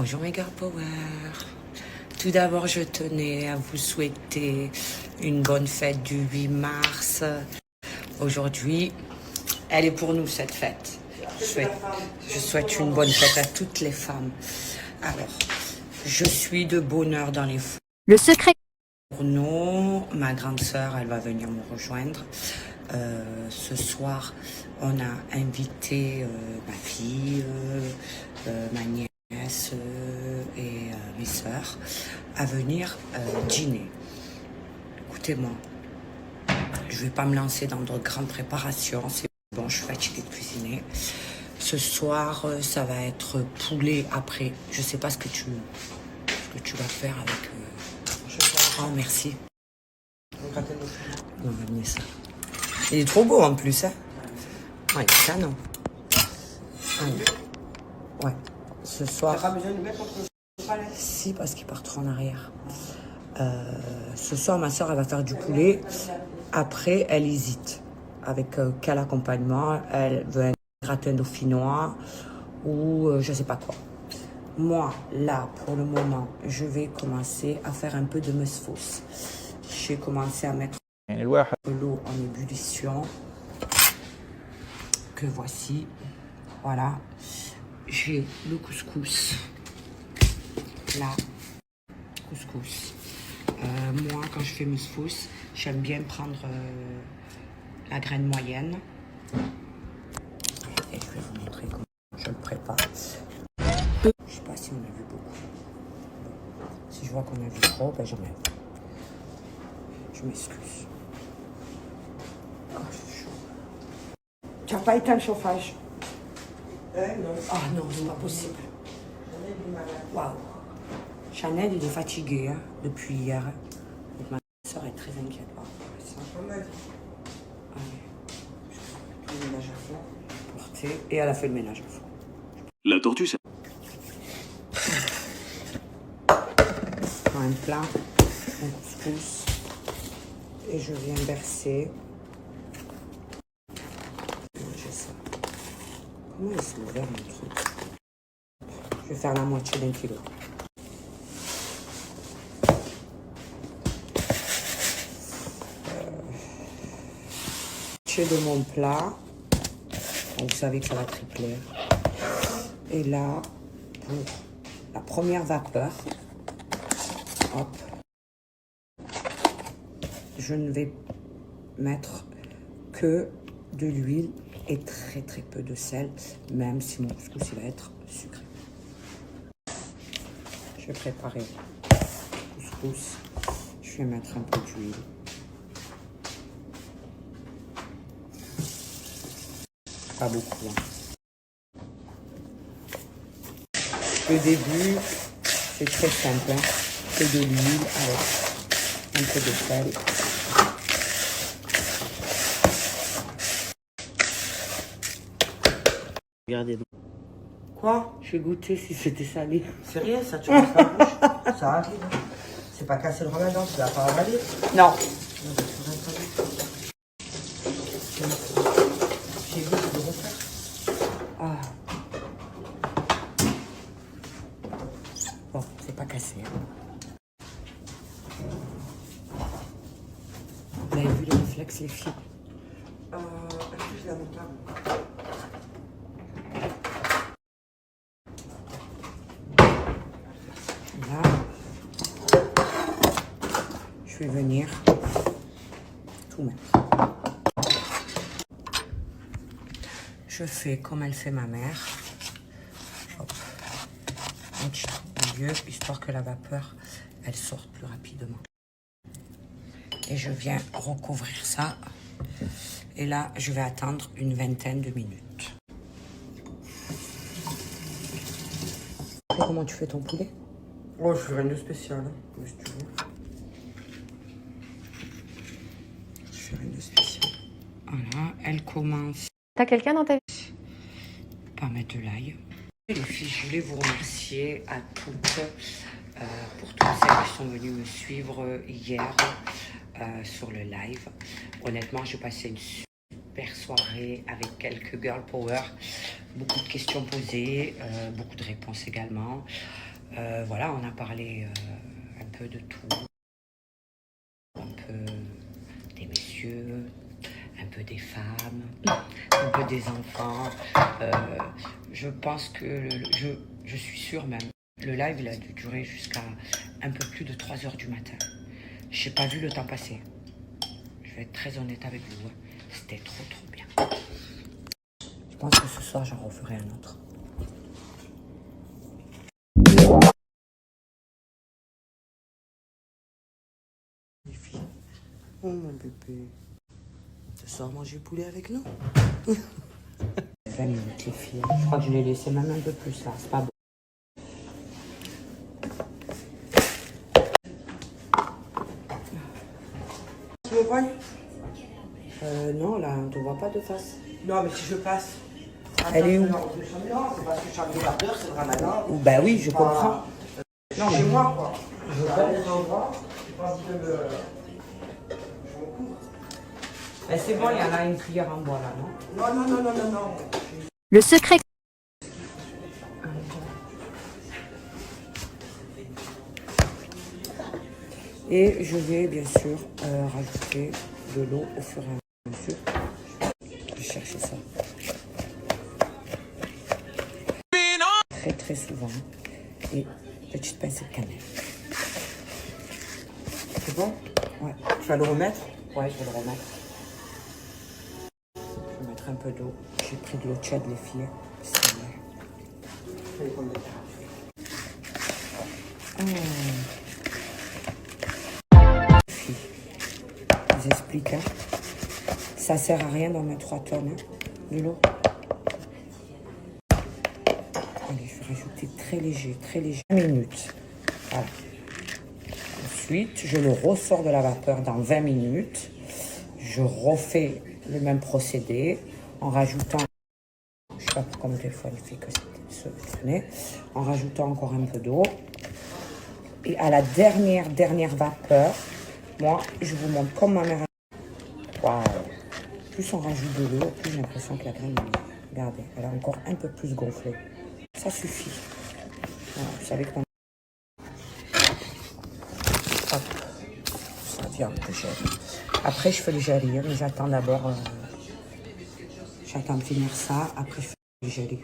Bonjour mes girl power. Tout d'abord, je tenais à vous souhaiter une bonne fête du 8 mars. Aujourd'hui, elle est pour nous cette fête. Je souhaite une bonne fête à toutes les femmes. Alors, je suis de bonne heure dans les Le secret. fourneaux. Ma grande sœur, elle va venir me rejoindre. Ce soir, on a invité ma fille, ma nièce et mes sœurs à venir dîner. Écoutez-moi, je ne vais pas me lancer dans de grandes préparations. C'est bon, je suis fatiguée de cuisiner. Ce soir, ça va être poulet après. Je ne sais pas ce que tu vas faire avec... Oh, merci. On va amener ça. Il est trop beau en plus, hein. Ouais, ça non. Ouais. Ce soir. T'as pas besoin de mettre entre le palais? Si, parce qu'il part trop en arrière. Ce soir, ma soeur, elle va faire du poulet. Après, elle hésite. Avec quel accompagnement? Elle veut un gratin dauphinois ou je sais pas quoi. Moi, là, pour le moment, je vais commencer à faire un peu de musfous. J'ai commencé à mettre de l'eau en ébullition. Que voici. Voilà. J'ai le couscous. Là. Couscous. Moi, quand je fais musfous, j'aime bien prendre la graine moyenne. Et je vais vous montrer comment je le prépare. Je ne sais pas si on a vu beaucoup. Si je vois qu'on a vu trop, ben j'enlève. Je m'excuse. Oh, c'est chaud. Tu n'as pas éteint le chauffage? Non. Ah non, c'est pas possible. Waouh. Chanel, il est fatigué hein, depuis hier. Donc, ma soeur est très inquiète par rapport à ça. Tout le ménage à fond. Porté. Et elle a fait le ménage à fond. La tortue, ça. Dans un plat, un couscous. Et je viens verser. Manger ça. Comment il s'est ouvert mon truc? Je vais faire la moitié d'1 kilo. De mon plat. Donc, vous savez que ça va tripler. Et là, pour la première vapeur, hop, je ne vais mettre que de l'huile et très très peu de sel, même si mon couscous il va être sucré. Je vais préparer le couscous. Je vais mettre un peu d'huile. Pas beaucoup. Hein. Le début, c'est très simple. Hein. C'est de l'huile avec un peu de sel. Regardez. Quoi? Je vais goûter si c'était salé. C'est rien ça, tu passes la bouche. Ça arrive. C'est pas casser le ramadan, tu vas pas avaler. Non. J'ai vu, je vais refaire. Ah. Bon, c'est pas cassé. Hein. Vous avez vu le réflexe, les filles? Est-ce que je la monte là? Là, je vais venir tout mettre. Je fais comme elle fait ma mère. Hop. Un petit milieu, histoire que la vapeur, elle sorte plus rapidement. Et je viens recouvrir ça. Et là, je vais attendre une vingtaine de minutes. Comment tu fais ton poulet? Oh, je fais rien de spécial, hein, si tu veux. Je fais rien de spécial. Voilà, elle commence. T'as quelqu'un dans ta vie? Pas mettre de l'ail. Les filles, je voulais vous remercier à toutes pour toutes celles qui sont venues me suivre hier sur le live. Honnêtement, j'ai passé une super soirée avec quelques girl power, beaucoup de questions posées, beaucoup de réponses également. Voilà, on a parlé un peu de tout. Un peu des messieurs, un peu des femmes, un peu des enfants. Je pense que, je suis sûre même, le live il a dû durer jusqu'à un peu plus de 3 h du matin. Je n'ai pas vu le temps passer. Je vais être très honnête avec vous. Hein. C'était trop bien. Je pense que ce soir j'en referai un autre. Les filles. Oh mon bébé. Ce soir manger poulet avec nous. 20 minutes les filles. Je crois que je l'ai laissé même un peu plus là. C'est pas bon. Tu me vois? Non, là, on ne te voit pas de face. Non, mais si je passe. Elle est où? Non, c'est parce que je suis en débardeur, c'est le ramadan. Bah oui, je comprends. Non, chez moi, quoi. Je vais aller dans le endroits, j'ai pas envie de me. Je me couvre. Eh, c'est bon, il y en a une cuillère en bois là, non? Non. Le secret. Et je vais bien sûr rajouter de l'eau au fur et à mesure. Je vais chercher ça. Très souvent. Et petite pincée de cannelle. C'est bon? Ouais. Tu vas le remettre? Ouais, je vais le remettre. Je vais mettre un peu d'eau. J'ai pris de l'eau tiède, les filles. C'est vrai. Fais comme ça. Filles, je vous explique. Hein. Ça sert à rien d'en mettre 3 tonnes hein, de l'eau. Allez, je vais rajouter très léger. 1 minute. Voilà. Ensuite, je le ressors de la vapeur dans 20 minutes. Je refais le même procédé en rajoutant, je ne sais pas pourquoi mon téléphone fait que se tourner, en rajoutant encore un peu d'eau. Et à la dernière vapeur, moi, je vous montre comme ma mère. Waouh! Plus on rajoute de l'eau, plus j'ai l'impression que la graine, regardez, elle a encore un peu plus gonflé. Ça suffit. Voilà, vous savez que mon... Hop, ça vient que j'aime. Après, je fais le jelly, mais j'attends d'abord... J'attends de finir ça, après je fais le jelly.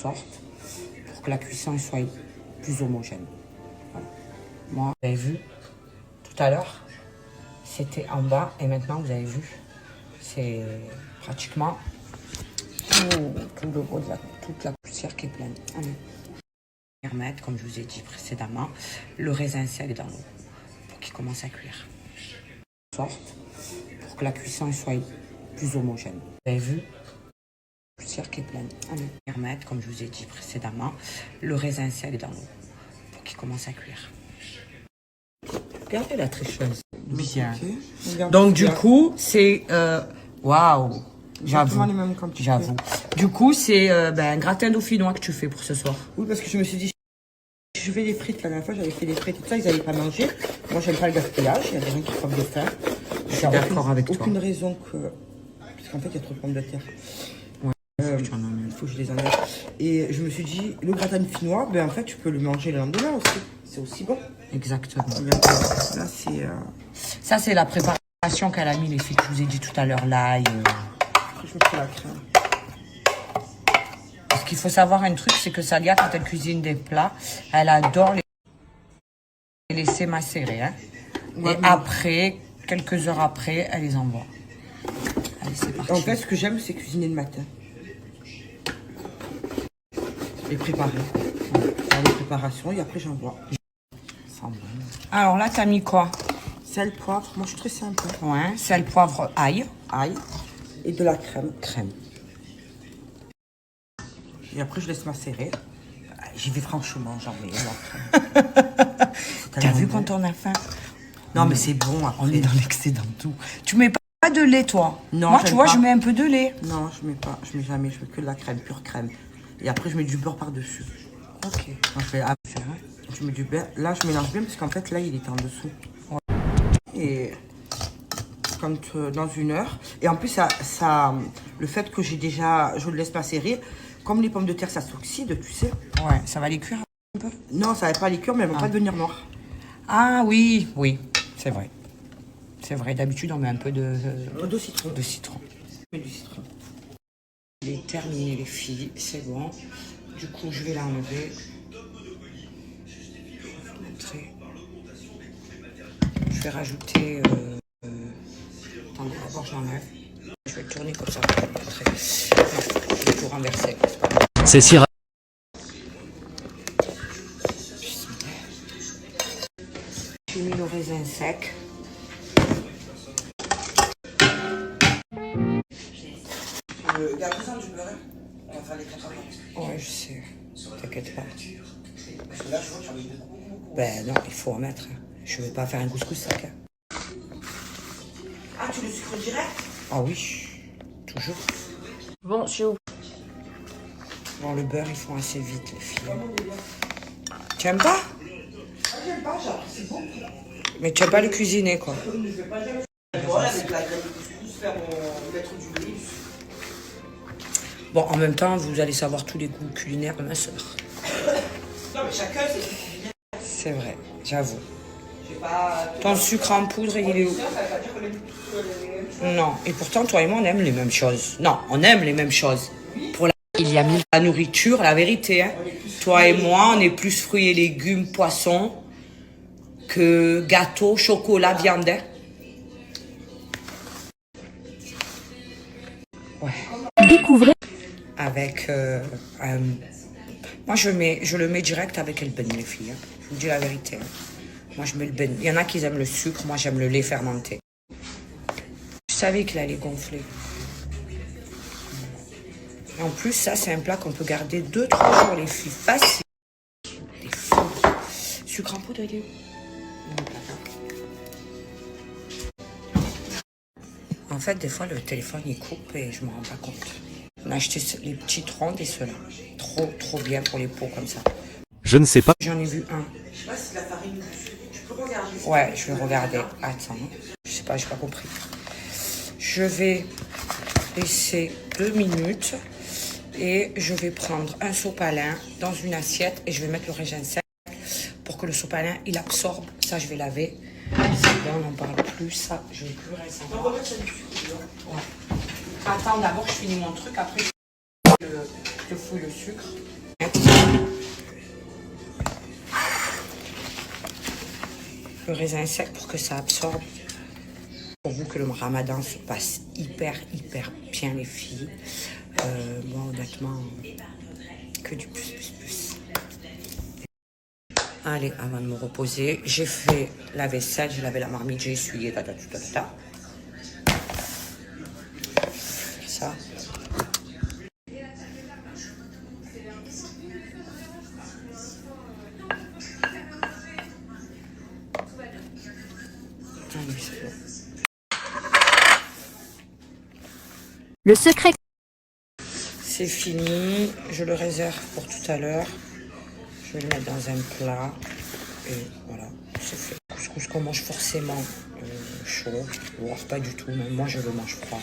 Sorte pour que la cuisson soit plus homogène. Voilà. Moi, vous avez vu, tout à l'heure, c'était en bas et maintenant, vous avez vu, c'est pratiquement tout le haut de toute la poussière qui est pleine. Allez. Remettre, comme je vous ai dit précédemment, le raisin sec dans l'eau pour qu'il commence à cuire. Sorte pour que la cuisson soit plus homogène. Vous avez vu, la poussière qui est pleine. Allez. Remettre, comme je vous ai dit précédemment, le raisin sec dans l'eau pour qu'il commence à cuire. Regardez la tricheuse. Bien. Donc du coup, c'est waouh. J'avoue. J'avoue. Du coup, c'est un gratin dauphinois que tu fais pour ce soir. Oui, parce que je me suis dit, je fais des frites. La dernière fois, j'avais fait des frites et tout ça, ils n'avaient pas mangé. Moi, j'aime pas le gaspillage. Il y a des gens qui crevent de faim. Je suis d'accord avec toi. Aucune raison que. Parce qu'en fait, il y a trop de pommes de terre. Ouais. Il faut que je les enlève. Et je me suis dit, le gratin dauphinois, ben en fait, tu peux le manger le lendemain aussi. C'est aussi bon. Exactement. Là, c'est. Ça, c'est la préparation qu'elle a mis, les filles. Je vous ai dit tout à l'heure, l'ail. Après, je me fais la crème. Parce qu'il faut savoir un truc, c'est que Salia, quand elle cuisine des plats, elle adore les laisser macérer. Hein. Ouais, et après, quelques heures après, elle les envoie. Allez, c'est parti. En fait, ce que j'aime, c'est cuisiner le matin. Et préparer. Faire les préparations et après, j'envoie. Alors là, t'as mis quoi? Sel, poivre. Moi, je suis très simple. Ouais, sel, poivre, ail. Ail. Et de la crème. Crème. Et après, je laisse macérer. J'y vais franchement, j'en mets la crème. T'as vu quand on a faim? Non, mais c'est bon. Après. On est dans l'excès dans tout. Tu mets pas de lait, toi? Non. Moi, tu vois, je mets un peu de lait. Non, je mets pas. Je mets jamais. Je mets que de la crème, pure crème. Et après, je mets du beurre par-dessus. Ok. Je fais je mets du beurre. Là, je mélange bien parce qu'en fait, là, il est en dessous. Ouais. Et quand, dans 1 heure. Et en plus, le fait que je le laisse pas serrer, comme les pommes de terre, ça s'oxyde, tu sais. Ouais, ça va les cuire un peu? Non, ça va pas les cuire, mais elles vont pas devenir noires. Ah oui, oui, c'est vrai. C'est vrai, d'habitude on met un peu de citron. de citron. Mais du citron. Il est terminé les filles, c'est bon. Du coup, je vais l'enlever. Je vais rajouter... attendez, d'abord je l'enlève. Je vais le tourner comme ça. Je vais tout renverser. C'est si J'ai mis le raisin sec. Il y a besoin du beurre. On va faire les préparer. Ouais, je sais. T'inquiète pas. Parce que là, je vois que j'en ai beaucoup. Ben non, il faut en mettre. Je vais pas faire un couscous sec. Ah, tu le sucres direct? Ah oui, toujours. Bon, je suis où? Bon, le beurre, ils font assez vite, les filles. Tu aimes pas? Ah, j'aime pas, c'est bon. Mais tu aimes pas le cuisiner, quoi. Je ne fais pas jamais. Voilà, avec la graine de couscous, mettre du blé. Bon, en même temps, vous allez savoir tous les goûts culinaires de ma soeur. Non, mais chacun, c'est. C'est vrai, j'avoue. J'ai pas. Ton sucre en poudre, il est où? Ça veut pas dire qu'on aime tous les mêmes choses. Non, et pourtant, toi et moi, on aime les mêmes choses. Non, on aime les mêmes choses. Pour Il y a 1000. la nourriture, la vérité, hein. Toi et moi, on est plus fruits et légumes, poissons, que gâteaux, chocolat, viande. Hein. Ouais. Découvrez. Avec moi je le mets direct avec le ben, les filles, hein. Je vous dis la vérité, hein. Moi je mets le ben. Il y en a qui aiment le sucre, moi j'aime le lait fermenté. Je savais qu'il allait gonfler. Et en plus ça c'est un plat qu'on peut garder 2-3 jours, les filles, facile. Les filles. Sucre en poudre, il est où? En fait des fois le téléphone il coupe et je me rends pas compte. On a acheté les petites rondes et ceux-là. Trop bien pour les pots comme ça. Je ne sais pas. J'en ai vu un. Je sais pas si la farine. Tu peux regarder. Ouais, je vais regarder. Attends. Je sais pas, j'ai pas compris. Je vais laisser 2 minutes et je vais prendre un sopalin dans une assiette et je vais mettre le raisin sec pour que le sopalin il absorbe. Ça, je vais laver. Là, on n'en parle plus. Ça, je vais plus rien savoir. On va mettre ça du sucre. Ouais. Attends, d'abord, je finis mon truc. Après, je fouille le sucre. Le raisin sec pour que ça absorbe. Pour vous que le ramadan se passe hyper bien, les filles. Moi, honnêtement, que du plus. Allez, avant de me reposer, j'ai fait la vaisselle, j'ai lavé la marmite, j'ai essuyé, ça. Allez, c'est bon. Le secret. C'est fini, je le réserve pour tout à l'heure. Je vais le mettre dans un plat. Et voilà, c'est fait. Couscous qu'on mange forcément chaud, voire pas du tout, même moi je le mange froid.